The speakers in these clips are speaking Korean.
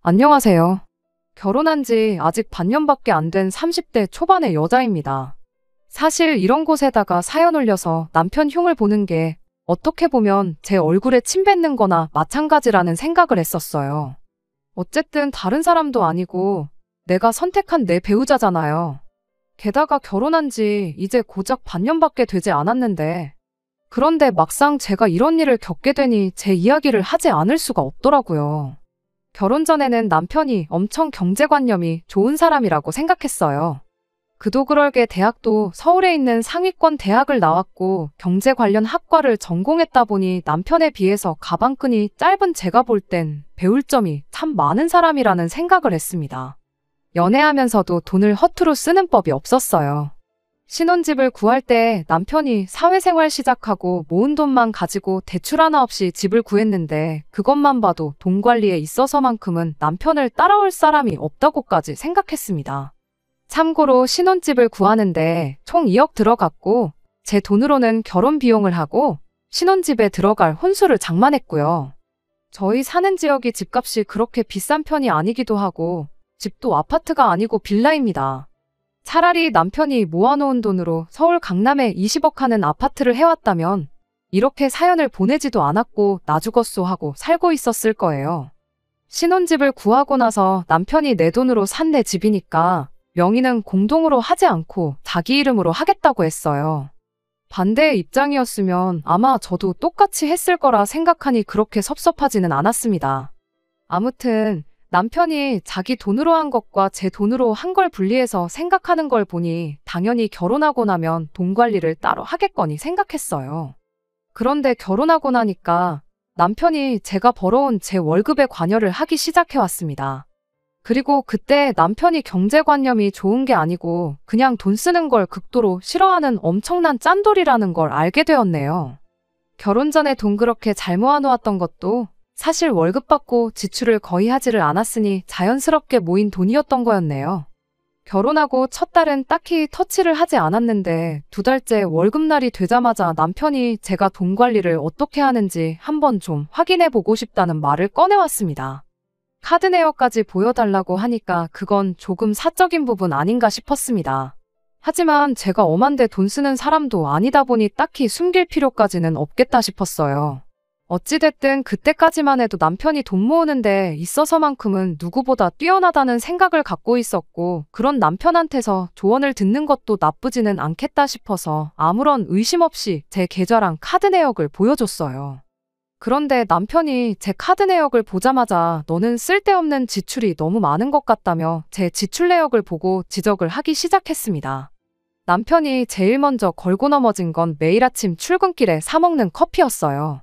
안녕하세요. 결혼한 지 아직 반년밖에 안 된 30대 초반의 여자입니다. 사실 이런 곳에다가 사연 올려서 남편 흉을 보는 게 어떻게 보면 제 얼굴에 침 뱉는 거나 마찬가지라는 생각을 했었어요. 어쨌든 다른 사람도 아니고 내가 선택한 내 배우자잖아요. 게다가 결혼한 지 이제 고작 반년밖에 되지 않았는데 그런데 막상 제가 이런 일을 겪게 되니 제 이야기를 하지 않을 수가 없더라고요. 결혼 전에는 남편이 엄청 경제관념이 좋은 사람이라고 생각했어요. 그도 그럴게 대학도 서울에 있는 상위권 대학을 나왔고 경제 관련 학과를 전공했다 보니 남편에 비해서 가방끈이 짧은 제가 볼 땐 배울 점이 참 많은 사람이라는 생각을 했습니다. 연애하면서도 돈을 허투루 쓰는 법이 없었어요. 신혼집을 구할 때 남편이 사회생활 시작하고 모은 돈만 가지고 대출 하나 없이 집을 구했는데 그것만 봐도 돈 관리에 있어서만큼은 남편을 따라올 사람이 없다고까지 생각했습니다. 참고로 신혼집을 구하는데 총 2억 들어갔고 제 돈으로는 결혼 비용을 하고 신혼집에 들어갈 혼수를 장만했고요. 저희 사는 지역이 집값이 그렇게 비싼 편이 아니기도 하고 집도 아파트가 아니고 빌라입니다. 차라리 남편이 모아놓은 돈으로 서울 강남에 20억 하는 아파트를 해왔다면 이렇게 사연을 보내지도 않았고 나 죽었소 하고 살고 있었을 거예요. 신혼집을 구하고 나서 남편이 내 돈으로 산 내 집이니까 명의는 공동으로 하지 않고 자기 이름으로 하겠다고 했어요. 반대의 입장이었으면 아마 저도 똑같이 했을 거라 생각하니 그렇게 섭섭하지는 않았습니다. 아무튼 남편이 자기 돈으로 한 것과 제 돈으로 한 걸 분리해서 생각하는 걸 보니 당연히 결혼하고 나면 돈 관리를 따로 하겠거니 생각했어요. 그런데 결혼하고 나니까 남편이 제가 벌어온 제 월급에 관여를 하기 시작해왔습니다. 그리고 그때 남편이 경제관념이 좋은 게 아니고 그냥 돈 쓰는 걸 극도로 싫어하는 엄청난 짠돌이라는 걸 알게 되었네요. 결혼 전에 돈 그렇게 잘 모아놓았던 것도 사실 월급 받고 지출을 거의 하지를 않았으니 자연스럽게 모인 돈이었던 거였네요. 결혼하고 첫 달은 딱히 터치를 하지 않았는데 2달째 월급날이 되자마자 남편이 제가 돈 관리를 어떻게 하는지 한번 좀 확인해 보고 싶다는 말을 꺼내왔습니다. 카드 내역까지 보여달라고 하니까 그건 조금 사적인 부분 아닌가 싶었습니다. 하지만 제가 엄한데 돈 쓰는 사람도 아니다 보니 딱히 숨길 필요까지는 없겠다 싶었어요. 어찌됐든 그때까지만 해도 남편이 돈 모으는데 있어서만큼은 누구보다 뛰어나다는 생각을 갖고 있었고 그런 남편한테서 조언을 듣는 것도 나쁘지는 않겠다 싶어서 아무런 의심 없이 제 계좌랑 카드 내역을 보여줬어요. 그런데 남편이 제 카드 내역을 보자마자 너는 쓸데없는 지출이 너무 많은 것 같다며 제 지출 내역을 보고 지적을 하기 시작했습니다. 남편이 제일 먼저 걸고 넘어진 건 매일 아침 출근길에 사 먹는 커피였어요.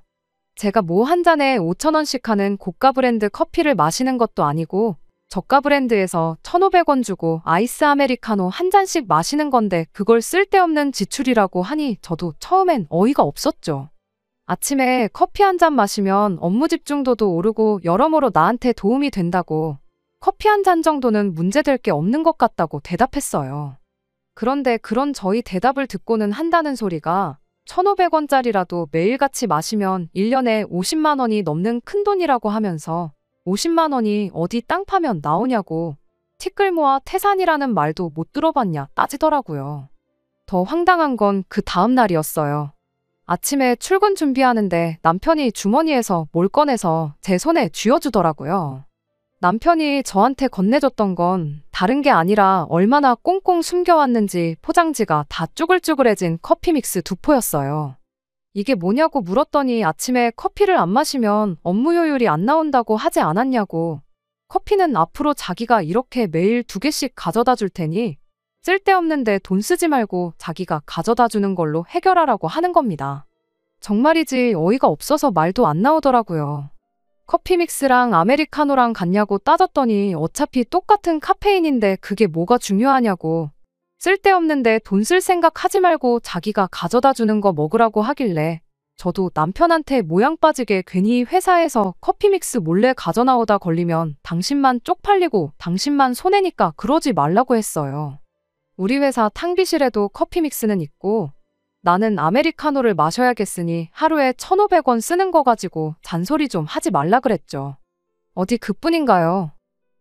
제가 뭐 한 잔에 5,000원씩 하는 고가 브랜드 커피를 마시는 것도 아니고 저가 브랜드에서 1,500원 주고 아이스 아메리카노 한 잔씩 마시는 건데 그걸 쓸데없는 지출이라고 하니 저도 처음엔 어이가 없었죠. 아침에 커피 한 잔 마시면 업무 집중도도 오르고 여러모로 나한테 도움이 된다고 커피 한 잔 정도는 문제될 게 없는 것 같다고 대답했어요. 그런데 그런 저희 대답을 듣고는 한다는 소리가 1,500원짜리라도 매일같이 마시면 1년에 50만 원이 넘는 큰돈이라고 하면서 50만 원이 어디 땅 파면 나오냐고 티끌 모아 태산이라는 말도 못 들어봤냐 따지더라고요. 더 황당한 건 그 다음 날이었어요. 아침에 출근 준비하는데 남편이 주머니에서 뭘 꺼내서 제 손에 쥐어주더라고요. 남편이 저한테 건네줬던 건 다른 게 아니라 얼마나 꽁꽁 숨겨왔는지 포장지가 다 쭈글쭈글해진 커피 믹스 2포였어요. 이게 뭐냐고 물었더니 아침에 커피를 안 마시면 업무 효율이 안 나온다고 하지 않았냐고. 커피는 앞으로 자기가 이렇게 매일 2개씩 가져다 줄 테니 쓸데없는데 돈 쓰지 말고 자기가 가져다 주는 걸로 해결하라고 하는 겁니다. 정말이지 어이가 없어서 말도 안 나오더라고요. 커피 믹스랑 아메리카노랑 같냐고 따졌더니 어차피 똑같은 카페인인데 그게 뭐가 중요하냐고. 쓸데없는데 돈 쓸 생각 하지 말고 자기가 가져다 주는 거 먹으라고 하길래 저도 남편한테 모양 빠지게 괜히 회사에서 커피 믹스 몰래 가져나오다 걸리면 당신만 쪽팔리고 당신만 손해니까 그러지 말라고 했어요. 우리 회사 탕비실에도 커피 믹스는 있고 나는 아메리카노를 마셔야겠으니 하루에 1,500원 쓰는 거 가지고 잔소리 좀 하지 말라 그랬죠. 어디 그뿐인가요?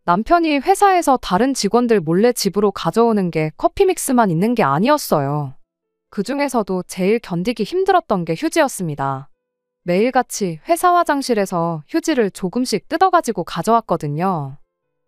남편이 회사에서 다른 직원들 몰래 집으로 가져오는 게 커피 믹스만 있는 게 아니었어요. 그 중에서도 제일 견디기 힘들었던 게 휴지였습니다. 매일같이 회사 화장실에서 휴지를 조금씩 뜯어가지고 가져왔거든요.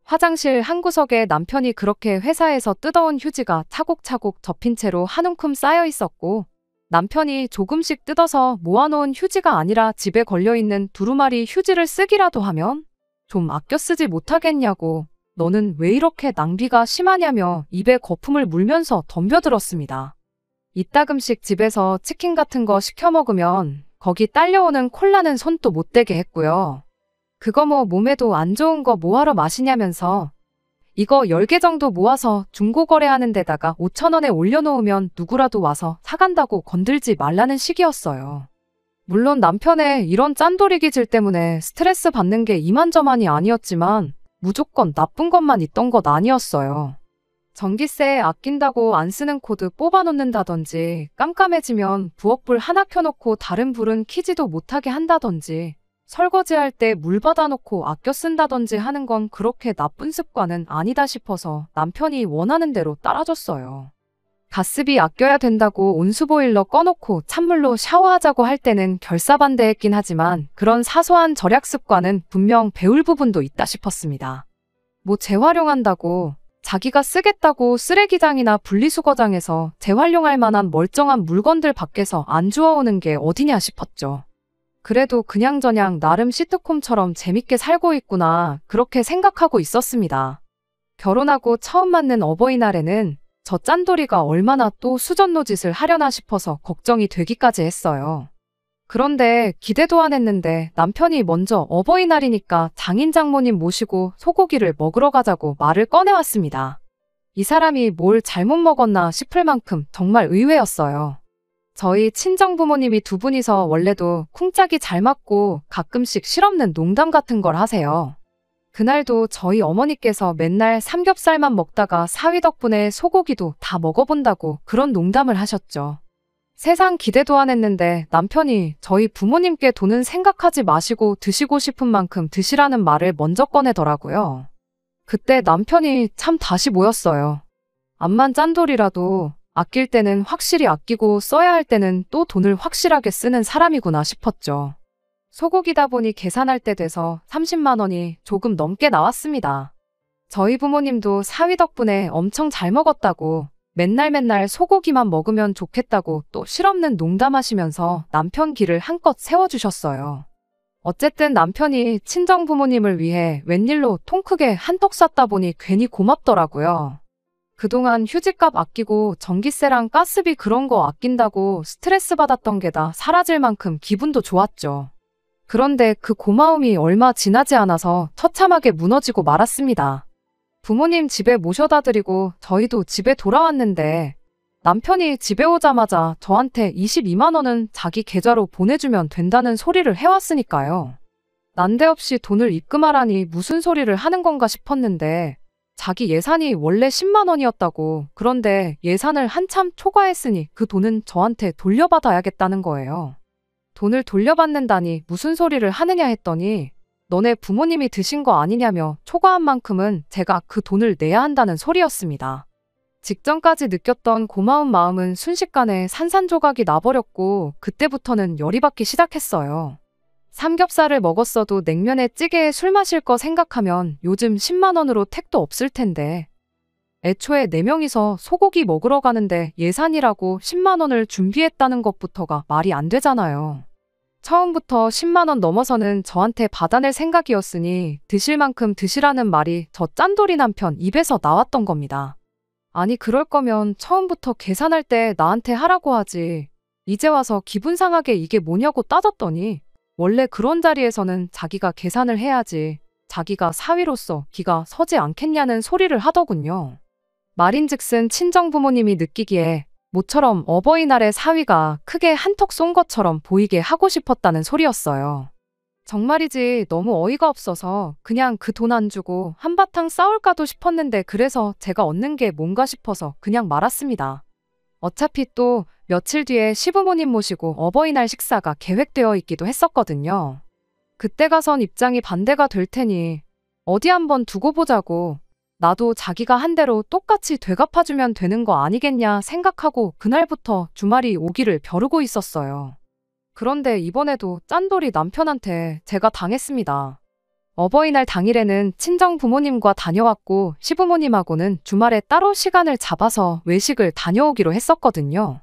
화장실 한 구석에 남편이 그렇게 회사에서 뜯어온 휴지가 차곡차곡 접힌 채로 한 움큼 쌓여 있었고, 남편이 조금씩 뜯어서 모아놓은 휴지가 아니라 집에 걸려있는 두루마리 휴지를 쓰기라도 하면 좀 아껴 쓰지 못하겠냐고, 너는 왜 이렇게 낭비가 심하냐며 입에 거품을 물면서 덤벼들었습니다. 이따금씩 집에서 치킨 같은 거 시켜 먹으면 거기 딸려오는 콜라는 손도 못 대게 했고요. 그거 뭐 몸에도 안 좋은 거 뭐하러 마시냐면서 이거 10개 정도 모아서 중고거래하는 데다가 5,000원에 올려놓으면 누구라도 와서 사간다고 건들지 말라는 식이었어요. 물론 남편의 이런 짠돌이 기질 때문에 스트레스 받는 게 이만저만이 아니었지만 무조건 나쁜 것만 있던 것 아니었어요. 전기세 아낀다고 안 쓰는 코드 뽑아놓는다든지, 깜깜해지면 부엌불 하나 켜놓고 다른 불은 켜지도 못하게 한다든지, 설거지할 때 물 받아놓고 아껴 쓴다든지 하는 건 그렇게 나쁜 습관은 아니다 싶어서 남편이 원하는 대로 따라줬어요. 가스비 아껴야 된다고 온수보일러 꺼놓고 찬물로 샤워하자고 할 때는 결사반대했긴 하지만 그런 사소한 절약 습관은 분명 배울 부분도 있다 싶었습니다. 뭐 재활용한다고, 자기가 쓰겠다고 쓰레기장이나 분리수거장에서 재활용할 만한 멀쩡한 물건들 밖에서 안 주워오는 게 어디냐 싶었죠. 그래도 그냥저냥 나름 시트콤처럼 재밌게 살고 있구나, 그렇게 생각하고 있었습니다. 결혼하고 처음 맞는 어버이날에는 저 짠돌이가 얼마나 또 수전노 짓을 하려나 싶어서 걱정이 되기까지 했어요. 그런데 기대도 안 했는데 남편이 먼저 어버이날이니까 장인 장모님 모시고 소고기를 먹으러 가자고 말을 꺼내왔습니다. 이 사람이 뭘 잘못 먹었나 싶을 만큼 정말 의외였어요. 저희 친정부모님이 두 분이서 원래도 쿵짝이 잘 맞고 가끔씩 실없는 농담 같은 걸 하세요. 그날도 저희 어머니께서 맨날 삼겹살만 먹다가 사위 덕분에 소고기도 다 먹어본다고 그런 농담을 하셨죠. 세상 기대도 안 했는데 남편이 저희 부모님께 돈은 생각하지 마시고 드시고 싶은 만큼 드시라는 말을 먼저 꺼내더라고요. 그때 남편이 참 다시 모였어요. 암만 짠돌이라도 아낄 때는 확실히 아끼고 써야 할 때는 또 돈을 확실하게 쓰는 사람이구나 싶었죠. 소고기다 보니 계산할 때 돼서 30만 원이 조금 넘게 나왔습니다. 저희 부모님도 사위 덕분에 엄청 잘 먹었다고, 맨날 소고기만 먹으면 좋겠다고 또 실없는 농담하시면서 남편 기를 한껏 세워주셨어요. 어쨌든 남편이 친정 부모님을 위해 웬일로 통 크게 한턱 쐈다 보니 괜히 고맙더라고요. 그동안 휴지값 아끼고 전기세랑 가스비 그런 거 아낀다고 스트레스 받았던 게 다 사라질 만큼 기분도 좋았죠. 그런데 그 고마움이 얼마 지나지 않아서 처참하게 무너지고 말았습니다. 부모님 집에 모셔다 드리고 저희도 집에 돌아왔는데 남편이 집에 오자마자 저한테 22만 원은 자기 계좌로 보내주면 된다는 소리를 해왔으니까요. 난데없이 돈을 입금하라니 무슨 소리를 하는 건가 싶었는데 자기 예산이 원래 10만 원이었다고, 그런데 예산을 한참 초과했으니 그 돈은 저한테 돌려받아야겠다는 거예요. 돈을 돌려받는다니 무슨 소리를 하느냐 했더니 너네 부모님이 드신 거 아니냐며 초과한 만큼은 제가 그 돈을 내야 한다는 소리였습니다. 직전까지 느꼈던 고마운 마음은 순식간에 산산조각이 나버렸고 그때부터는 열이 받기 시작했어요. 삼겹살을 먹었어도 냉면에 찌개에 술 마실 거 생각하면 요즘 10만 원으로 택도 없을 텐데 애초에 4명이서 소고기 먹으러 가는데 예산이라고 10만 원을 준비했다는 것부터가 말이 안 되잖아요. 처음부터 10만 원 넘어서는 저한테 받아낼 생각이었으니 드실 만큼 드시라는 말이 저 짠돌이 남편 입에서 나왔던 겁니다. 아니 그럴 거면 처음부터 계산할 때 나한테 하라고 하지. 이제 와서 기분 상하게 이게 뭐냐고 따졌더니 원래 그런 자리에서는 자기가 계산을 해야지 자기가 사위로서 기가 서지 않겠냐는 소리를 하더군요. 말인즉슨 친정부모님이 느끼기에 모처럼 어버이날에 사위가 크게 한턱 쏜 것처럼 보이게 하고 싶었다는 소리였어요. 정말이지 너무 어이가 없어서 그냥 그 돈 안 주고 한바탕 싸울까도 싶었는데 그래서 제가 얻는 게 뭔가 싶어서 그냥 말았습니다. 어차피 또 며칠 뒤에 시부모님 모시고 어버이날 식사가 계획되어 있기도 했었거든요. 그때 가선 입장이 반대가 될 테니 어디 한번 두고 보자고. 나도 자기가 한 대로 똑같이 되갚아주면 되는 거 아니겠냐 생각하고 그날부터 주말이 오기를 벼르고 있었어요. 그런데 이번에도 짠돌이 남편한테 제가 당했습니다. 어버이날 당일에는 친정 부모님과 다녀왔고 시부모님하고는 주말에 따로 시간을 잡아서 외식을 다녀오기로 했었거든요.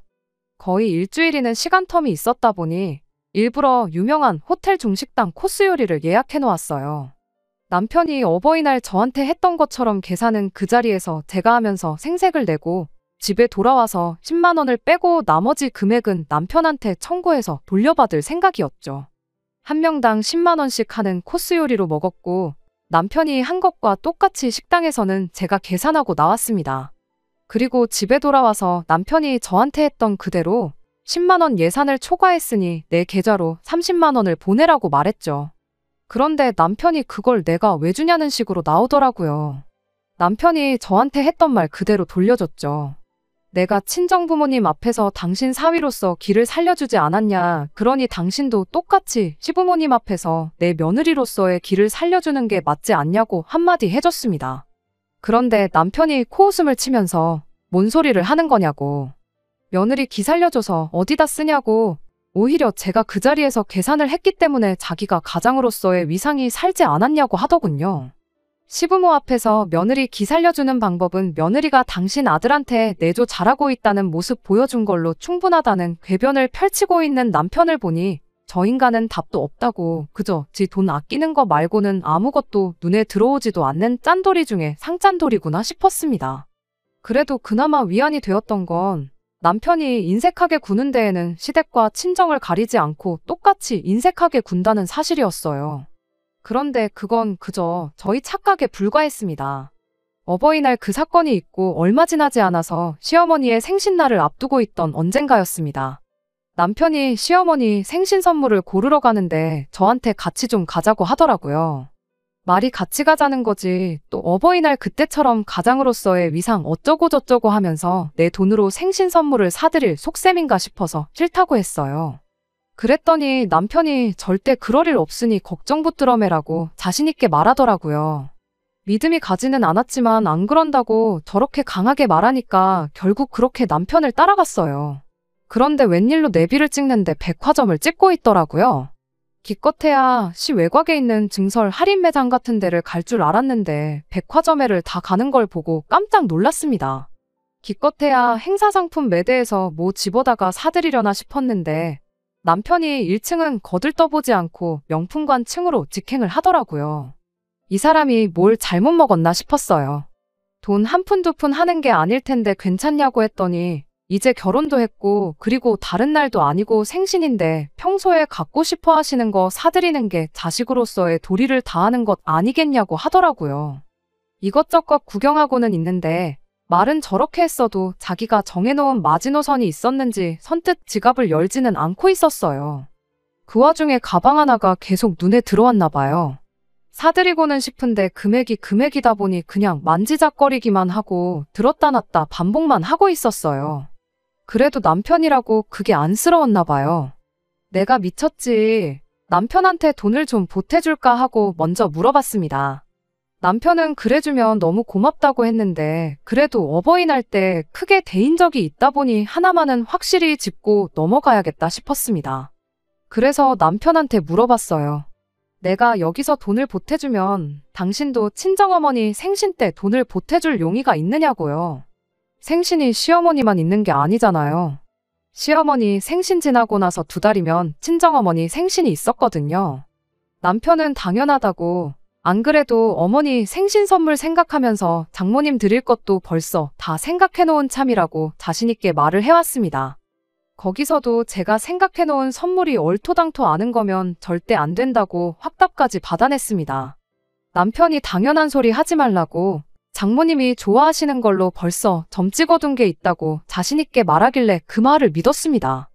거의 일주일이는 시간텀이 있었다 보니 일부러 유명한 호텔 중식당 코스 요리를 예약해 놓았어요. 남편이 어버이날 저한테 했던 것처럼 계산은 그 자리에서 제가 하면서 생색을 내고 집에 돌아와서 10만 원을 빼고 나머지 금액은 남편한테 청구해서 돌려받을 생각이었죠. 한 명당 10만 원씩 하는 코스 요리로 먹었고 남편이 한 것과 똑같이 식당에서는 제가 계산하고 나왔습니다. 그리고 집에 돌아와서 남편이 저한테 했던 그대로 10만 원 예산을 초과했으니 내 계좌로 30만 원을 보내라고 말했죠. 그런데 남편이 그걸 내가 왜 주냐는 식으로 나오더라고요. 남편이 저한테 했던 말 그대로 돌려줬죠. 내가 친정부모님 앞에서 당신 사위로서 길을 살려주지 않았냐. 그러니 당신도 똑같이 시부모님 앞에서 내 며느리로서의 길을 살려주는 게 맞지 않냐고 한마디 해줬습니다. 그런데 남편이 코웃음을 치면서 뭔 소리를 하는 거냐고. 며느리 기 살려줘서 어디다 쓰냐고. 오히려 제가 그 자리에서 계산을 했기 때문에 자기가 가장으로서의 위상이 살지 않았냐고 하더군요. 시부모 앞에서 며느리 기 살려주는 방법은 며느리가 당신 아들한테 내조 잘하고 있다는 모습 보여준 걸로 충분하다는 궤변을 펼치고 있는 남편을 보니 저 인간은 답도 없다고 그저 지 돈 아끼는 거 말고는 아무것도 눈에 들어오지도 않는 짠돌이 중에 상짠돌이구나 싶었습니다. 그래도 그나마 위안이 되었던 건 남편이 인색하게 구는 데에는 시댁과 친정을 가리지 않고 똑같이 인색하게 군다는 사실이었어요. 그런데 그건 그저 저희 착각에 불과했습니다. 어버이날 그 사건이 있고 얼마 지나지 않아서 시어머니의 생신날을 앞두고 있던 언젠가였습니다. 남편이 시어머니 생신 선물을 고르러 가는데 저한테 같이 좀 가자고 하더라고요. 말이 같이 가자는 거지 또 어버이날 그때처럼 가장으로서의 위상 어쩌고저쩌고 하면서 내 돈으로 생신 선물을 사드릴 속셈인가 싶어서 싫다고 했어요. 그랬더니 남편이 절대 그럴 일 없으니 걱정 붙들어매라고 자신있게 말하더라고요. 믿음이 가지는 않았지만 안 그런다고 저렇게 강하게 말하니까 결국 그렇게 남편을 따라갔어요. 그런데 웬일로 내비를 찍는데 백화점을 찍고 있더라고요. 기껏해야 시 외곽에 있는 증설 할인 매장 같은 데를 갈 줄 알았는데 백화점에를 다 가는 걸 보고 깜짝 놀랐습니다. 기껏해야 행사 상품 매대에서 뭐 집어다가 사드리려나 싶었는데 남편이 1층은 거들떠보지 않고 명품관 층으로 직행을 하더라고요. 이 사람이 뭘 잘못 먹었나 싶었어요. 돈 한 푼 두 푼 하는 게 아닐 텐데 괜찮냐고 했더니 이제 결혼도 했고 그리고 다른 날도 아니고 생신인데 평소에 갖고 싶어 하시는 거 사드리는 게 자식으로서의 도리를 다하는 것 아니겠냐고 하더라고요. 이것저것 구경하고는 있는데 말은 저렇게 했어도 자기가 정해놓은 마지노선이 있었는지 선뜻 지갑을 열지는 않고 있었어요. 그 와중에 가방 하나가 계속 눈에 들어왔나 봐요. 사드리고는 싶은데 금액이 금액이다 보니 그냥 만지작거리기만 하고 들었다 놨다 반복만 하고 있었어요. 그래도 남편이라고 그게 안쓰러웠나 봐요. 내가 미쳤지. 남편한테 돈을 좀 보태줄까 하고 먼저 물어봤습니다. 남편은 그래주면 너무 고맙다고 했는데 그래도 어버이날 때 크게 대인 적이 있다 보니 하나만은 확실히 짚고 넘어가야겠다 싶었습니다. 그래서 남편한테 물어봤어요. 내가 여기서 돈을 보태주면 당신도 친정어머니 생신 때 돈을 보태줄 용의가 있느냐고요. 생신이 시어머니만 있는 게 아니잖아요. 시어머니 생신 지나고 나서 2달이면 친정어머니 생신이 있었거든요. 남편은 당연하다고 안 그래도 어머니 생신 선물 생각하면서 장모님 드릴 것도 벌써 다 생각해놓은 참이라고 자신있게 말을 해왔습니다. 거기서도 제가 생각해놓은 선물이 얼토당토 않은 거면 절대 안 된다고 확답까지 받아냈습니다. 남편이 당연한 소리 하지 말라고 장모님이 좋아하시는 걸로 벌써 점 찍어둔 게 있다고 자신있게 말하길래 그 말을 믿었습니다.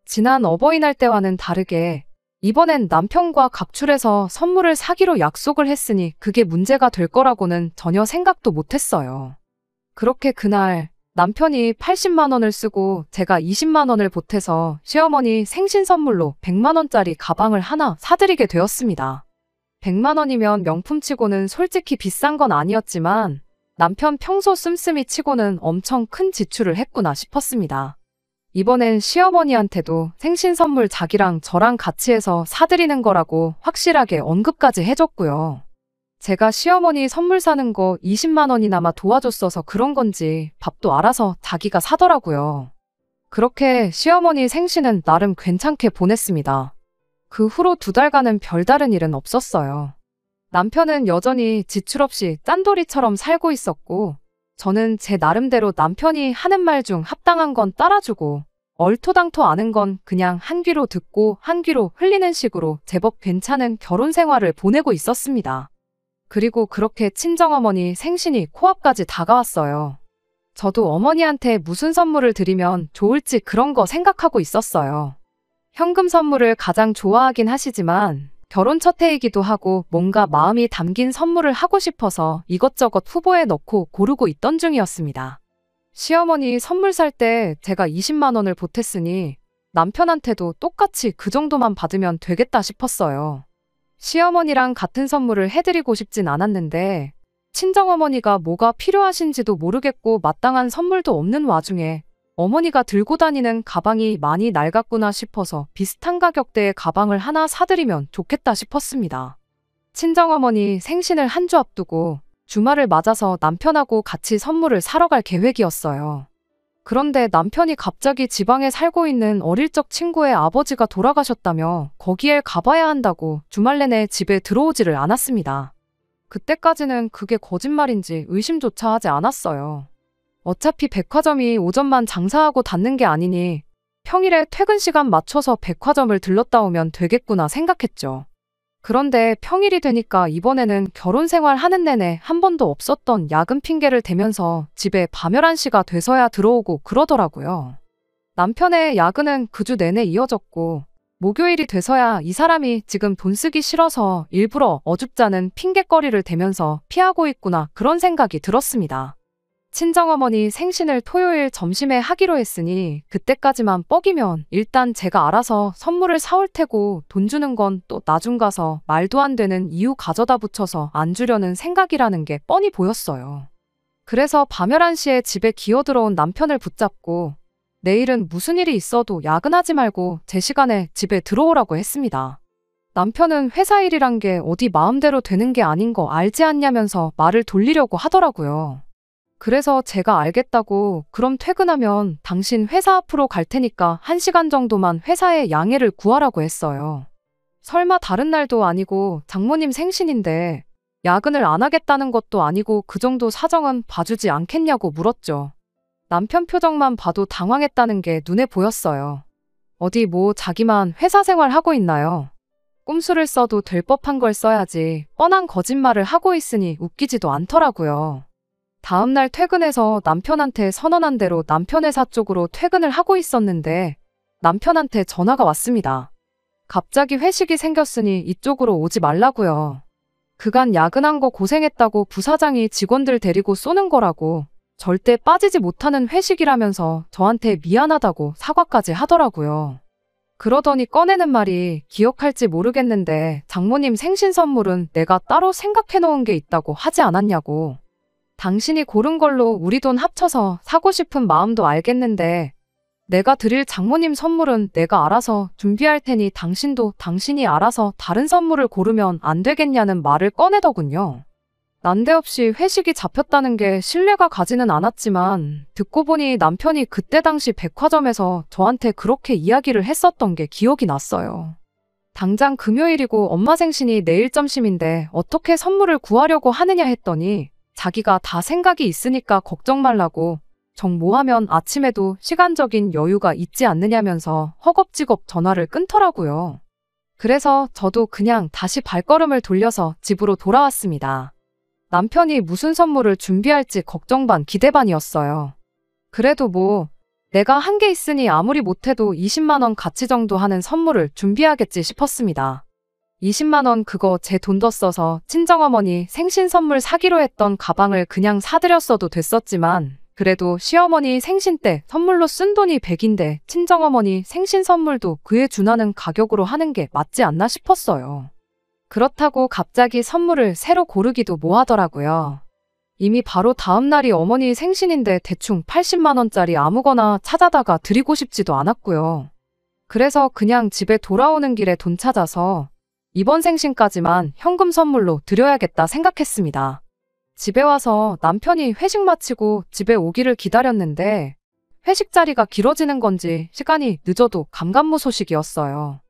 지난 어버이날 때와는 다르게 이번엔 남편과 각출해서 선물을 사기로 약속을 했으니 그게 문제가 될 거라고는 전혀 생각도 못했어요. 그렇게 그날 남편이 80만 원을 쓰고 제가 20만 원을 보태서 시어머니 생신 선물로 100만 원짜리 가방을 하나 사드리게 되었습니다. 100만 원이면 명품치고는 솔직히 비싼 건 아니었지만 남편 평소 씀씀이 치고는 엄청 큰 지출을 했구나 싶었습니다. 이번엔 시어머니한테도 생신 선물 자기랑 저랑 같이 해서 사드리는 거라고 확실하게 언급까지 해줬고요. 제가 시어머니 선물 사는 거 20만 원이나마 도와줬어서 그런 건지 밥도 알아서 자기가 사더라고요. 그렇게 시어머니 생신은 나름 괜찮게 보냈습니다. 그 후로 2달간은 별다른 일은 없었어요. 남편은 여전히 지출 없이 짠돌이처럼 살고 있었고, 저는 제 나름대로 남편이 하는 말 중 합당한 건 따라주고, 얼토당토 않은 건 그냥 한 귀로 듣고 한 귀로 흘리는 식으로 제법 괜찮은 결혼 생활을 보내고 있었습니다. 그리고 그렇게 친정어머니 생신이 코앞까지 다가왔어요. 저도 어머니한테 무슨 선물을 드리면 좋을지 그런 거 생각하고 있었어요. 현금 선물을 가장 좋아하긴 하시지만 결혼 첫 해이기도 하고 뭔가 마음이 담긴 선물을 하고 싶어서 이것저것 후보에 넣고 고르고 있던 중이었습니다. 시어머니 선물 살 때 제가 20만 원을 보탰으니 남편한테도 똑같이 그 정도만 받으면 되겠다 싶었어요. 시어머니랑 같은 선물을 해드리고 싶진 않았는데 친정어머니가 뭐가 필요하신지도 모르겠고 마땅한 선물도 없는 와중에 어머니가 들고 다니는 가방이 많이 낡았구나 싶어서 비슷한 가격대의 가방을 하나 사드리면 좋겠다 싶었습니다. 친정어머니 생신을 한 주 앞두고 주말을 맞아서 남편하고 같이 선물을 사러 갈 계획이었어요. 그런데 남편이 갑자기 지방에 살고 있는 어릴 적 친구의 아버지가 돌아가셨다며 거기에 가봐야 한다고 주말 내내 집에 들어오지를 않았습니다. 그때까지는 그게 거짓말인지 의심조차 하지 않았어요. 어차피 백화점이 오전만 장사하고 닫는 게 아니니 평일에 퇴근 시간 맞춰서 백화점을 들렀다 오면 되겠구나 생각했죠. 그런데 평일이 되니까 이번에는 결혼 생활 하는 내내 한 번도 없었던 야근 핑계를 대면서 집에 밤 11시가 돼서야 들어오고 그러더라고요. 남편의 야근은 그 주 내내 이어졌고 목요일이 돼서야 이 사람이 지금 돈 쓰기 싫어서 일부러 어줍잖은 핑계거리를 대면서 피하고 있구나 그런 생각이 들었습니다. 친정어머니 생신을 토요일 점심에 하기로 했으니 그때까지만 뻐기면 일단 제가 알아서 선물을 사올 테고 돈 주는 건 또 나중 가서 말도 안 되는 이유 가져다 붙여서 안 주려는 생각이라는 게 뻔히 보였어요. 그래서 밤 11시에 집에 기어들어온 남편을 붙잡고 내일은 무슨 일이 있어도 야근하지 말고 제 시간에 집에 들어오라고 했습니다. 남편은 회사 일이란 게 어디 마음대로 되는 게 아닌 거 알지 않냐면서 말을 돌리려고 하더라고요. 그래서 제가 알겠다고 그럼 퇴근하면 당신 회사 앞으로 갈 테니까 1시간 정도만 회사에 양해를 구하라고 했어요. 설마 다른 날도 아니고 장모님 생신인데 야근을 안 하겠다는 것도 아니고 그 정도 사정은 봐주지 않겠냐고 물었죠. 남편 표정만 봐도 당황했다는 게 눈에 보였어요. 어디 뭐 자기만 회사 생활하고 있나요? 꼼수를 써도 될 법한 걸 써야지 뻔한 거짓말을 하고 있으니 웃기지도 않더라고요. 다음날 퇴근해서 남편한테 선언한 대로 남편 회사 쪽으로 퇴근을 하고 있었는데 남편한테 전화가 왔습니다. 갑자기 회식이 생겼으니 이쪽으로 오지 말라고요. 그간 야근한 거 고생했다고 부사장이 직원들 데리고 쏘는 거라고 절대 빠지지 못하는 회식이라면서 저한테 미안하다고 사과까지 하더라고요. 그러더니 꺼내는 말이 기억할지 모르겠는데 장모님 생신 선물은 내가 따로 생각해 놓은 게 있다고 하지 않았냐고. 당신이 고른 걸로 우리 돈 합쳐서 사고 싶은 마음도 알겠는데 내가 드릴 장모님 선물은 내가 알아서 준비할 테니 당신도 당신이 알아서 다른 선물을 고르면 안 되겠냐는 말을 꺼내더군요. 난데없이 회식이 잡혔다는 게 신뢰가 가지는 않았지만 듣고 보니 남편이 그때 당시 백화점에서 저한테 그렇게 이야기를 했었던 게 기억이 났어요. 당장 금요일이고 엄마 생신이 내일 점심인데 어떻게 선물을 구하려고 하느냐 했더니 자기가 다 생각이 있으니까 걱정 말라고 정 뭐하면 아침에도 시간적인 여유가 있지 않느냐면서 허겁지겁 전화를 끊더라고요. 그래서 저도 그냥 다시 발걸음을 돌려서 집으로 돌아왔습니다. 남편이 무슨 선물을 준비할지 걱정 반 기대 반이었어요. 그래도 뭐 내가 한 게 있으니 아무리 못해도 20만 원 가치 정도 하는 선물을 준비하겠지 싶었습니다. 20만 원 그거 제 돈 더 써서 친정어머니 생신 선물 사기로 했던 가방을 그냥 사드렸어도 됐었지만 그래도 시어머니 생신 때 선물로 쓴 돈이 100인데 친정어머니 생신 선물도 그에 준하는 가격으로 하는 게 맞지 않나 싶었어요. 그렇다고 갑자기 선물을 새로 고르기도 뭐하더라고요. 이미 바로 다음 날이 어머니 생신인데 대충 80만 원짜리 아무거나 찾아다가 드리고 싶지도 않았고요. 그래서 그냥 집에 돌아오는 길에 돈 찾아서 이번 생신까지만 현금 선물로 드려야겠다 생각했습니다. 집에 와서 남편이 회식 마치고 집에 오기를 기다렸는데 회식 자리가 길어지는 건지 시간이 늦어도 감감무소식이었어요.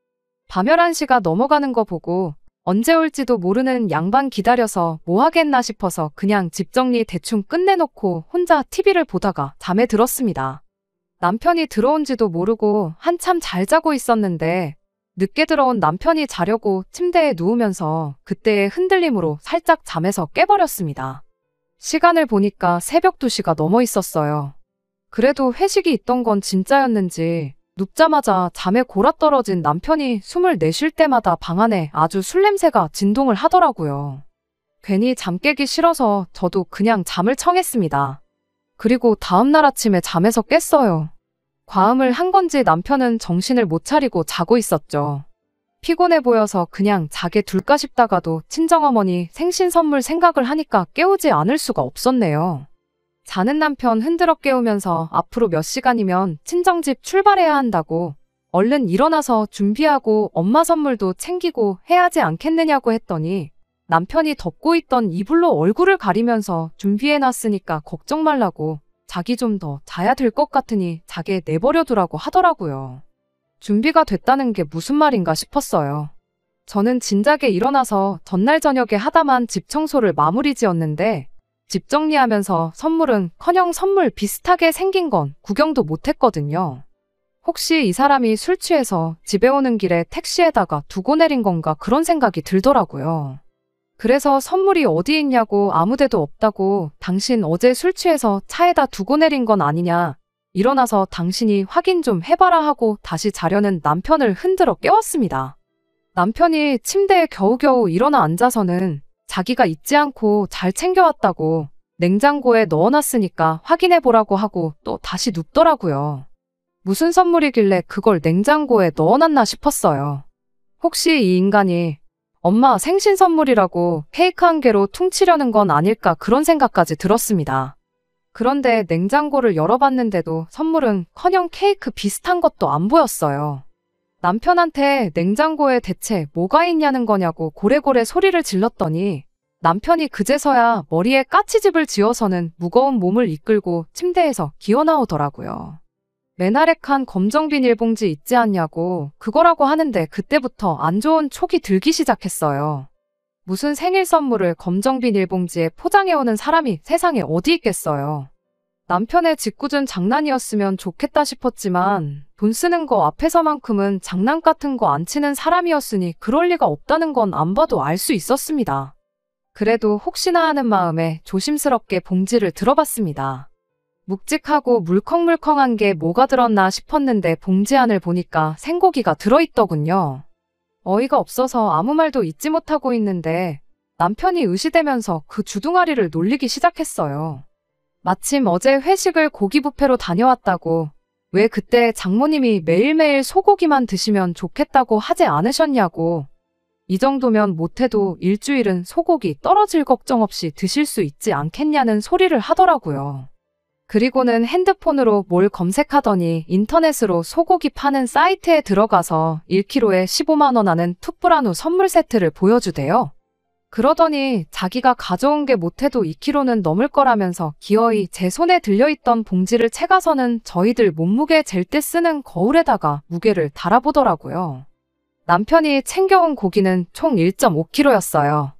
밤 11시가 넘어가는 거 보고 언제 올지도 모르는 양반 기다려서 뭐 하겠나 싶어서 그냥 집 정리 대충 끝내놓고 혼자 TV를 보다가 잠에 들었습니다. 남편이 들어온지도 모르고 한참 잘 자고 있었는데 늦게 들어온 남편이 자려고 침대에 누우면서 그때의 흔들림으로 살짝 잠에서 깨버렸습니다. 시간을 보니까 새벽 2시가 넘어 있었어요. 그래도 회식이 있던 건 진짜였는지 눕자마자 잠에 골아떨어진 남편이 숨을 내쉴 때마다 방 안에 아주 술 냄새가 진동을 하더라고요. 괜히 잠 깨기 싫어서 저도 그냥 잠을 청했습니다. 그리고 다음날 아침에 잠에서 깼어요. 과음을 한 건지 남편은 정신을 못 차리고 자고 있었죠. 피곤해 보여서 그냥 자게 둘까 싶다가도 친정어머니 생신 선물 생각을 하니까 깨우지 않을 수가 없었네요. 자는 남편 흔들어 깨우면서 앞으로 몇 시간이면 친정집 출발해야 한다고 얼른 일어나서 준비하고 엄마 선물도 챙기고 해야지 않겠느냐고 했더니 남편이 덮고 있던 이불로 얼굴을 가리면서 준비해놨으니까 걱정 말라고 자기 좀 더 자야 될 것 같으니 자게 내버려두라고 하더라고요. 준비가 됐다는 게 무슨 말인가 싶었어요. 저는 진작에 일어나서 전날 저녁에 하다만 집 청소를 마무리 지었는데 집 정리하면서 선물은커녕 선물 비슷하게 생긴 건 구경도 못했거든요. 혹시 이 사람이 술 취해서 집에 오는 길에 택시에다가 두고 내린 건가 그런 생각이 들더라고요. 그래서 선물이 어디 있냐고 아무데도 없다고 당신 어제 술 취해서 차에다 두고 내린 건 아니냐 일어나서 당신이 확인 좀 해봐라 하고 다시 자려는 남편을 흔들어 깨웠습니다. 남편이 침대에 겨우겨우 일어나 앉아서는 자기가 잊지 않고 잘 챙겨왔다고 냉장고에 넣어놨으니까 확인해보라고 하고 또 다시 눕더라고요. 무슨 선물이길래 그걸 냉장고에 넣어놨나 싶었어요. 혹시 이 인간이 엄마 생신 선물이라고 케이크 한 개로 퉁치려는 건 아닐까 그런 생각까지 들었습니다. 그런데 냉장고를 열어봤는데도 선물은커녕 케이크 비슷한 것도 안 보였어요. 남편한테 냉장고에 대체 뭐가 있냐는 거냐고 고래고래 소리를 질렀더니 남편이 그제서야 머리에 까치집을 지어서는 무거운 몸을 이끌고 침대에서 기어나오더라고요. 맨아래칸 검정 비닐봉지 있지 않냐고 그거라고 하는데 그때부터 안 좋은 촉이 들기 시작했어요. 무슨 생일 선물을 검정 비닐봉지에 포장해오는 사람이 세상에 어디 있겠어요. 남편의 짓궂은 장난이었으면 좋겠다 싶었지만 돈 쓰는 거 앞에서만큼은 장난 같은 거 안 치는 사람이었으니 그럴 리가 없다는 건 안 봐도 알 수 있었습니다. 그래도 혹시나 하는 마음에 조심스럽게 봉지를 들어봤습니다. 묵직하고 물컹물컹한 게 뭐가 들었나 싶었는데 봉지 안을 보니까 생고기가 들어있더군요. 어이가 없어서 아무 말도 잊지 못하고 있는데 남편이 의시되면서 그 주둥아리를 놀리기 시작했어요. 마침 어제 회식을 고기 뷔페로 다녀왔다고 왜 그때 장모님이 매일매일 소고기만 드시면 좋겠다고 하지 않으셨냐고 이 정도면 못해도 일주일은 소고기 떨어질 걱정 없이 드실 수 있지 않겠냐는 소리를 하더라고요. 그리고는 핸드폰으로 뭘 검색하더니 인터넷으로 소고기 파는 사이트에 들어가서 1kg에 15만 원 하는 툭브라누 선물 세트를 보여주대요. 그러더니 자기가 가져온 게 못해도 2kg는 넘을 거라면서 기어이 제 손에 들려있던 봉지를 채가서는 저희들 몸무게 잴 때 쓰는 거울에다가 무게를 달아보더라고요. 남편이 챙겨온 고기는 총 1.5kg였어요.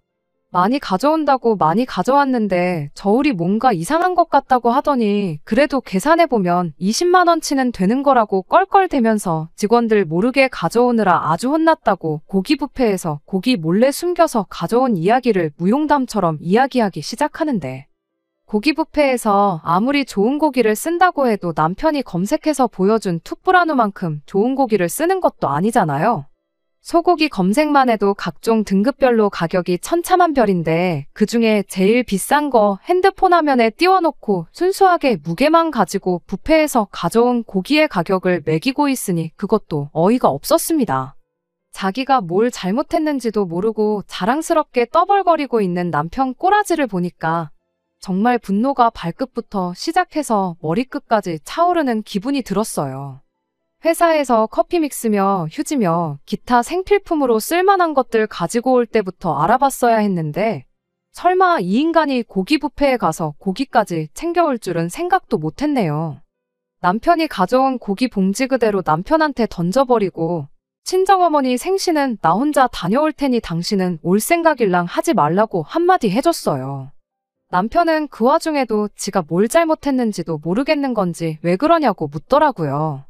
많이 가져온다고 많이 가져왔는데 저울이 뭔가 이상한 것 같다고 하더니 그래도 계산해보면 20만 원치는 되는 거라고 껄껄대면서 직원들 모르게 가져오느라 아주 혼났다고 고기 뷔페에서 고기 몰래 숨겨서 가져온 이야기를 무용담처럼 이야기하기 시작하는데 고기 뷔페에서 아무리 좋은 고기를 쓴다고 해도 남편이 검색해서 보여준 툭브라누만큼 좋은 고기를 쓰는 것도 아니잖아요. 소고기 검색만 해도 각종 등급별로 가격이 천차만별인데 그중에 제일 비싼 거 핸드폰 화면에 띄워놓고 순수하게 무게만 가지고 뷔페에서 가져온 고기의 가격을 매기고 있으니 그것도 어이가 없었습니다. 자기가 뭘 잘못했는지도 모르고 자랑스럽게 떠벌거리고 있는 남편 꼬라지를 보니까 정말 분노가 발끝부터 시작해서 머리끝까지 차오르는 기분이 들었어요. 회사에서 커피 믹스며 휴지며 기타 생필품으로 쓸만한 것들 가지고 올 때부터 알아봤어야 했는데 설마 이 인간이 고기 뷔페에 가서 고기까지 챙겨올 줄은 생각도 못했네요. 남편이 가져온 고기 봉지 그대로 남편한테 던져버리고 친정어머니 생신은 나 혼자 다녀올 테니 당신은 올 생각일랑 하지 말라고 한마디 해줬어요. 남편은 그 와중에도 지가 뭘 잘못했는지도 모르겠는 건지 왜 그러냐고 묻더라고요.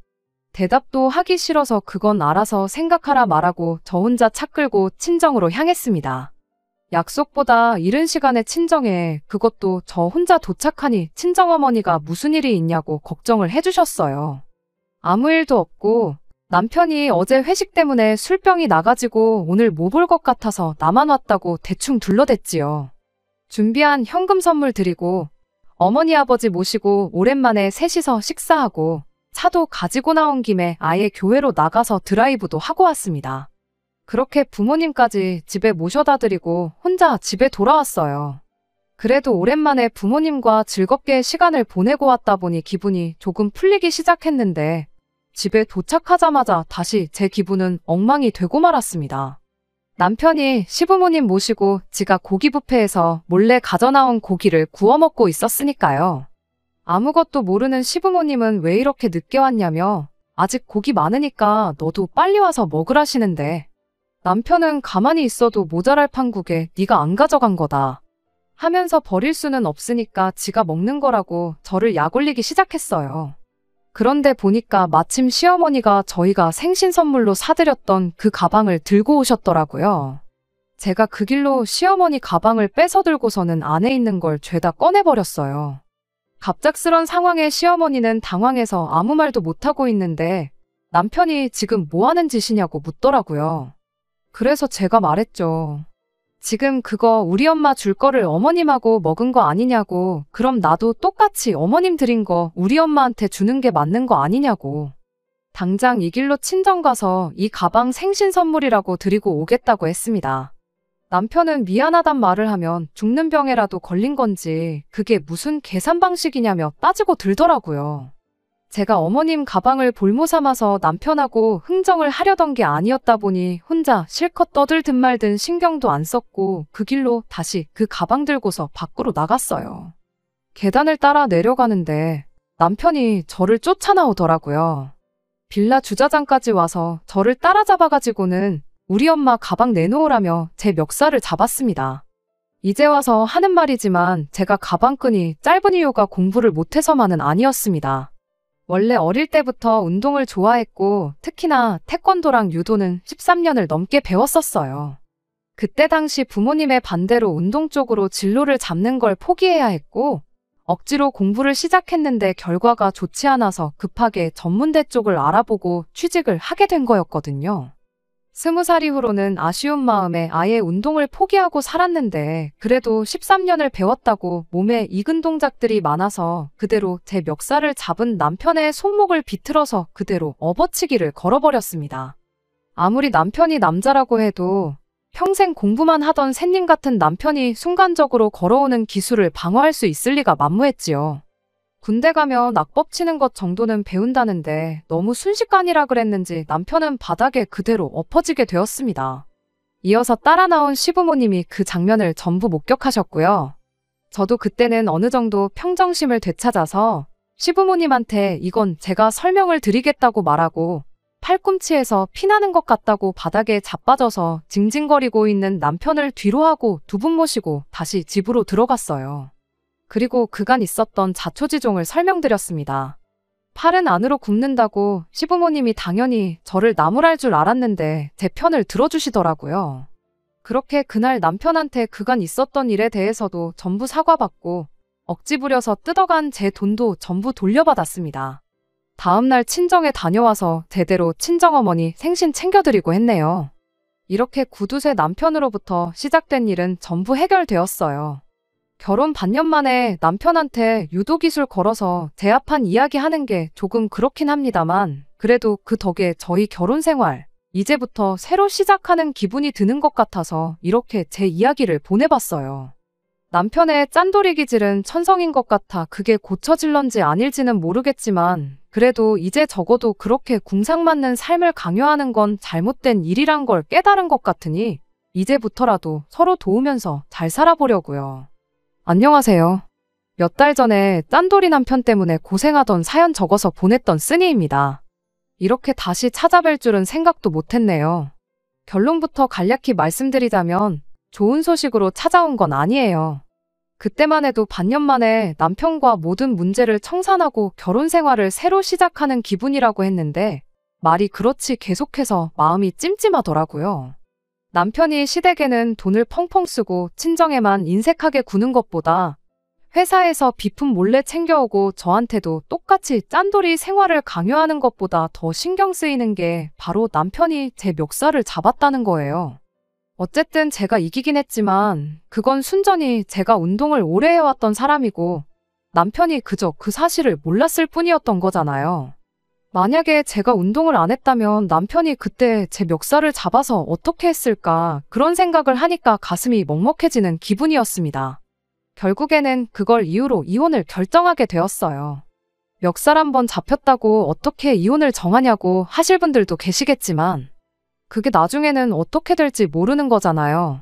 대답도 하기 싫어서 그건 알아서 생각하라 말하고 저 혼자 차 끌고 친정으로 향했습니다. 약속보다 이른 시간에 친정에, 그것도 저 혼자 도착하니 친정어머니가 무슨 일이 있냐고 걱정을 해주셨어요. 아무 일도 없고 남편이 어제 회식 때문에 술병이 나가지고 오늘 못 올 것 같아서 나만 왔다고 대충 둘러댔지요. 준비한 현금 선물 드리고 어머니 아버지 모시고 오랜만에 셋이서 식사하고 차도 가지고 나온 김에 아예 교회로 나가서 드라이브도 하고 왔습니다. 그렇게 부모님까지 집에 모셔다 드리고 혼자 집에 돌아왔어요. 그래도 오랜만에 부모님과 즐겁게 시간을 보내고 왔다 보니 기분이 조금 풀리기 시작했는데 집에 도착하자마자 다시 제 기분은 엉망이 되고 말았습니다. 남편이 시부모님 모시고 지가 고기 뷔페에서 몰래 가져나온 고기를 구워 먹고 있었으니까요. 아무것도 모르는 시부모님은 왜 이렇게 늦게 왔냐며 아직 고기 많으니까 너도 빨리 와서 먹으라시는데 남편은 가만히 있어도 모자랄 판국에 네가 안 가져간 거다 하면서 버릴 수는 없으니까 지가 먹는 거라고 저를 약올리기 시작했어요. 그런데 보니까 마침 시어머니가 저희가 생신 선물로 사드렸던 그 가방을 들고 오셨더라고요. 제가 그 길로 시어머니 가방을 뺏어 들고서는 안에 있는 걸 죄다 꺼내버렸어요. 갑작스런 상황에 시어머니는 당황해서 아무 말도 못하고 있는데 남편이 지금 뭐 하는 짓이냐고 묻더라고요. 그래서 제가 말했죠. 지금 그거 우리 엄마 줄 거를 어머님하고 먹은 거 아니냐고. 그럼 나도 똑같이 어머님 드린 거 우리 엄마한테 주는 게 맞는 거 아니냐고. 당장 이 길로 친정 가서 이 가방 생신 선물이라고 드리고 오겠다고 했습니다. 남편은 미안하단 말을 하면 죽는 병에라도 걸린 건지 그게 무슨 계산 방식이냐며 따지고 들더라고요. 제가 어머님 가방을 볼모 삼아서 남편하고 흥정을 하려던 게 아니었다 보니 혼자 실컷 떠들든 말든 신경도 안 썼고 그 길로 다시 그 가방 들고서 밖으로 나갔어요. 계단을 따라 내려가는데 남편이 저를 쫓아나오더라고요. 빌라 주차장까지 와서 저를 따라잡아가지고는 우리 엄마 가방 내놓으라며 제 멱살을 잡았습니다. 이제 와서 하는 말이지만 제가 가방끈이 짧은 이유가 공부를 못해서만은 아니었습니다. 원래 어릴 때부터 운동을 좋아했고 특히나 태권도랑 유도는 13년을 넘게 배웠었어요. 그때 당시 부모님의 반대로 운동 쪽으로 진로를 잡는 걸 포기해야 했고 억지로 공부를 시작했는데 결과가 좋지 않아서 급하게 전문대 쪽을 알아보고 취직을 하게 된 거였거든요. 20살 이후로는 아쉬운 마음에 아예 운동을 포기하고 살았는데 그래도 13년을 배웠다고 몸에 익은 동작들이 많아서 그대로 제 멱살을 잡은 남편의 손목을 비틀어서 그대로 업어치기를 걸어버렸습니다. 아무리 남편이 남자라고 해도 평생 공부만 하던 샌님 같은 남편이 순간적으로 걸어오는 기술을 방어할 수 있을 리가 만무했지요. 군대 가면 낙법 치는 것 정도는 배운다는데 너무 순식간이라 그랬는지 남편은 바닥에 그대로 엎어지게 되었습니다. 이어서 따라 나온 시부모님이 그 장면을 전부 목격하셨고요. 저도 그때는 어느 정도 평정심을 되찾아서 시부모님한테 이건 제가 설명을 드리겠다고 말하고 팔꿈치에서 피나는 것 같다고 바닥에 자빠져서 징징거리고 있는 남편을 뒤로 하고 두 분 모시고 다시 집으로 들어갔어요. 그리고 그간 있었던 자초지종을 설명드렸습니다. 팔은 안으로 굽는다고 시부모님이 당연히 저를 나무랄 줄 알았는데 제 편을 들어주시더라고요. 그렇게 그날 남편한테 그간 있었던 일에 대해서도 전부 사과받고 억지 부려서 뜯어간 제 돈도 전부 돌려받았습니다. 다음날 친정에 다녀와서 제대로 친정어머니 생신 챙겨드리고 했네요. 이렇게 구두쇠 남편으로부터 시작된 일은 전부 해결되었어요. 결혼 반년 만에 남편한테 유도기술 걸어서 제압한 이야기 하는 게 조금 그렇긴 합니다만 그래도 그 덕에 저희 결혼 생활 이제부터 새로 시작하는 기분이 드는 것 같아서 이렇게 제 이야기를 보내봤어요. 남편의 짠돌이 기질은 천성인 것 같아 그게 고쳐질런지 아닐지는 모르겠지만 그래도 이제 적어도 그렇게 궁상맞는 삶을 강요하는 건 잘못된 일이란 걸 깨달은 것 같으니 이제부터라도 서로 도우면서 잘 살아보려고요. 안녕하세요. 몇 달 전에 짠돌이 남편 때문에 고생하던 사연 적어서 보냈던 쓰니입니다. 이렇게 다시 찾아뵐 줄은 생각도 못했네요. 결론부터 간략히 말씀드리자면 좋은 소식으로 찾아온 건 아니에요. 그때만 해도 반년 만에 남편과 모든 문제를 청산하고 결혼 생활을 새로 시작하는 기분이라고 했는데 말이 그렇지 계속해서 마음이 찜찜하더라고요. 남편이 시댁에는 돈을 펑펑 쓰고 친정에만 인색하게 구는 것보다 회사에서 비품 몰래 챙겨오고 저한테도 똑같이 짠돌이 생활을 강요하는 것보다 더 신경 쓰이는 게 바로 남편이 제 멱살을 잡았다는 거예요. 어쨌든 제가 이기긴 했지만 그건 순전히 제가 운동을 오래 해왔던 사람이고 남편이 그저 그 사실을 몰랐을 뿐이었던 거잖아요. 만약에 제가 운동을 안 했다면 남편이 그때 제 멱살을 잡아서 어떻게 했을까 그런 생각을 하니까 가슴이 먹먹해지는 기분이었습니다. 결국에는 그걸 이유로 이혼을 결정하게 되었어요. 멱살 한번 잡혔다고 어떻게 이혼을 정하냐고 하실 분들도 계시겠지만 그게 나중에는 어떻게 될지 모르는 거잖아요.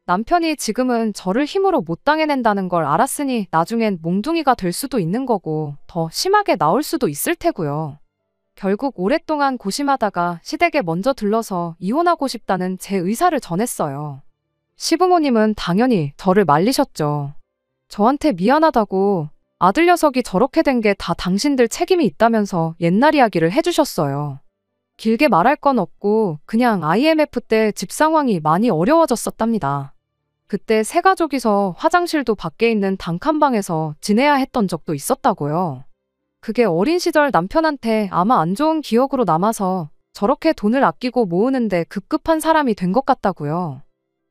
남편이 지금은 저를 힘으로 못 당해낸다는 걸 알았으니 나중엔 몽둥이가 될 수도 있는 거고 더 심하게 나올 수도 있을 테고요. 결국 오랫동안 고심하다가 시댁에 먼저 들러서 이혼하고 싶다는 제 의사를 전했어요. 시부모님은 당연히 저를 말리셨죠. 저한테 미안하다고 아들 녀석이 저렇게 된 게 다 당신들 책임이 있다면서 옛날 이야기를 해주셨어요. 길게 말할 건 없고 그냥 IMF 때 집 상황이 많이 어려워졌었답니다. 그때 세 가족이서 화장실도 밖에 있는 단칸방에서 지내야 했던 적도 있었다고요. 그게 어린 시절 남편한테 아마 안 좋은 기억으로 남아서 저렇게 돈을 아끼고 모으는데 급급한 사람이 된 것 같다고요.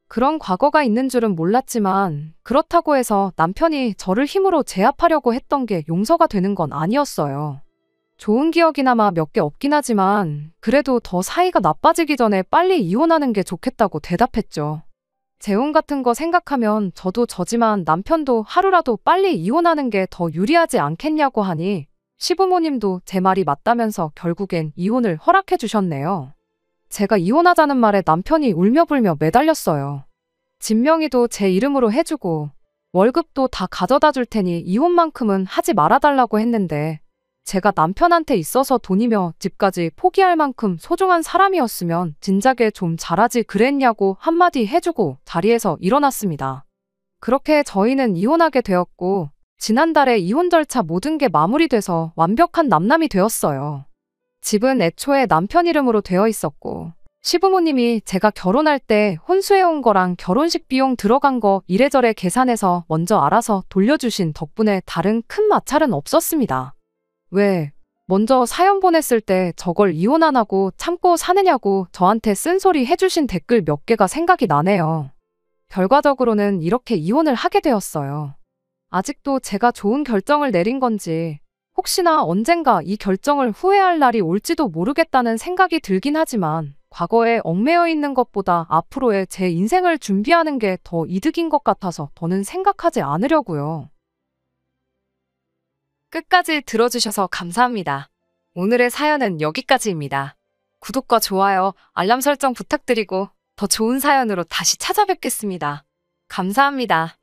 그런 과거가 있는 줄은 몰랐지만 그렇다고 해서 남편이 저를 힘으로 제압하려고 했던 게 용서가 되는 건 아니었어요. 좋은 기억이나마 몇 개 없긴 하지만 그래도 더 사이가 나빠지기 전에 빨리 이혼하는 게 좋겠다고 대답했죠. 재혼 같은 거 생각하면 저도 저지만 남편도 하루라도 빨리 이혼하는 게 더 유리하지 않겠냐고 하니 시부모님도 제 말이 맞다면서 결국엔 이혼을 허락해 주셨네요. 제가 이혼하자는 말에 남편이 울며불며 매달렸어요. 집 명의도 제 이름으로 해주고 월급도 다 가져다 줄 테니 이혼만큼은 하지 말아달라고 했는데 제가 남편한테 있어서 돈이며 집까지 포기할 만큼 소중한 사람이었으면 진작에 좀 잘하지 그랬냐고 한마디 해주고 자리에서 일어났습니다. 그렇게 저희는 이혼하게 되었고 지난달에 이혼 절차 모든 게 마무리돼서 완벽한 남남이 되었어요. 집은 애초에 남편 이름으로 되어 있었고 시부모님이 제가 결혼할 때 혼수해온 거랑 결혼식 비용 들어간 거 이래저래 계산해서 먼저 알아서 돌려주신 덕분에 다른 큰 마찰은 없었습니다. 왜 먼저 사연 보냈을 때 저걸 이혼 안 하고 참고 사느냐고 저한테 쓴소리 해주신 댓글 몇 개가 생각이 나네요. 결과적으로는 이렇게 이혼을 하게 되었어요. 아직도 제가 좋은 결정을 내린 건지 혹시나 언젠가 이 결정을 후회할 날이 올지도 모르겠다는 생각이 들긴 하지만 과거에 얽매여 있는 것보다 앞으로의 제 인생을 준비하는 게 더 이득인 것 같아서 더는 생각하지 않으려고요. 끝까지 들어주셔서 감사합니다. 오늘의 사연은 여기까지입니다. 구독과 좋아요, 알람 설정 부탁드리고 더 좋은 사연으로 다시 찾아뵙겠습니다. 감사합니다.